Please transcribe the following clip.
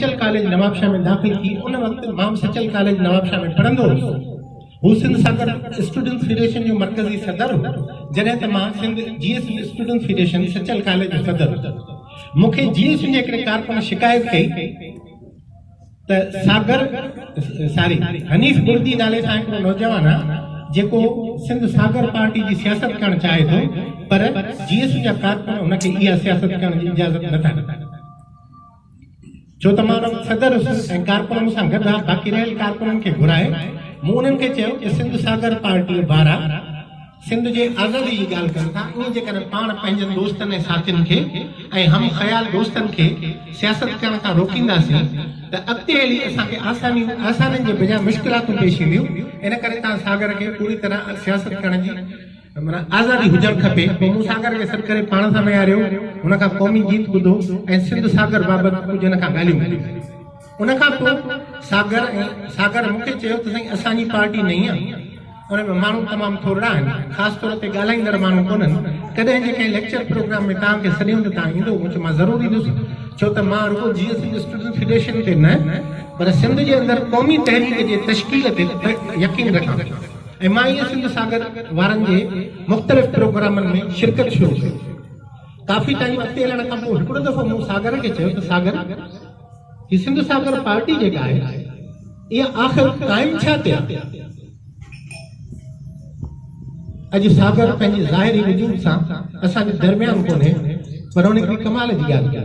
Sachal college Nawabshah में दाख़िल थी उन वक़्त मां सचल कॉलेज नवाबशाह में पढ़ंदो हुउसि। हू सिंध सागर स्टूडेंट फेडरेशन जो मरकज़ी सदर हो जॾहिं त मां Sindh GS student federation Sachal college जो सदर हो। मूंखे GS जे हिकिड़े कारकुन शिकायत कई त सागर हनीफ बुर्दी नाले सां हिकिड़ो नौजवान आहे जेको सिंध सागर पार्टी जी सियासत करणु चाहे थो, पर GS जा कारकुन हुनखे इहा सियासत करण जी इजाज़त नथा ॾियनि। छो त मां सदर ऐं कारकुन मूंसां गॾु आहे, बाक़ी रहियल कारकुननि खे घुराए मूं उन्हनि खे चयो कि सिंध सागर पार्टी बारा सिंध जे आज़ादी जी ॻाल्हि कनि था, इन जे करे पाण पंहिंजनि दोस्तनि ऐं साथियुनि खे ऐं हम ख़याल दोस्तनि खे सियासत करण खां रोकींदासीं त अॻिते हली असांखे आसाननि जे बजाय मुश्किलातूं पेश ईंदियूं। इन करे तव्हां सागर खे पूरी तरह सियासत करण जी माना आज़ादी हुजणु खपे। पोइ मूं सागर खे सॾु करे पाण सां विहारियो, हुन खां क़ौमी गीत ॿुधो ऐं सिंध सागर बाबति कुझु हिन खां ॻाल्हियूं ॿुधियूं। उन खां पोइ सागर मूंखे चयो त साईं असांजी पार्टी नहीं आहे, उन में माण्हू तमामु थोरा आहिनि, ख़ासि तौर ते ॻाल्हाईंदड़ माण्हू कोन्हनि। कॾहिं जे कंहिं लेक्चर प्रोग्राम में तव्हांखे सॾियूं त तव्हां ईंदो, मूं चयो मां ज़रूरु ईंदुसि, छो त मां रुगो GS स्टूडेंट फेडरेशन ते न पर सिंध जे अंदरि क़ौमी तहरीक जे तश्कील ते यकीन रखां ऐं मां इहे सिंध सागर वारनि जे मुख़्तलिफ़ प्रोग्रामनि में शिरकत शुरू कई। काफ़ी टाइम अॻिते हलण खां पोइ हिकिड़ो दफ़ो मूं सागर खे चयो त सागर ही सिंध सागर पार्टी जेका आहे इहा आख़िर क़ाइम छा ते आहे? अॼु सागर पंहिंजी ज़ाहिरी वजूद सां असांजे दरमियान कोन्हे, पर उन हिकिड़ी कमाल जी ॻाल्हि कई।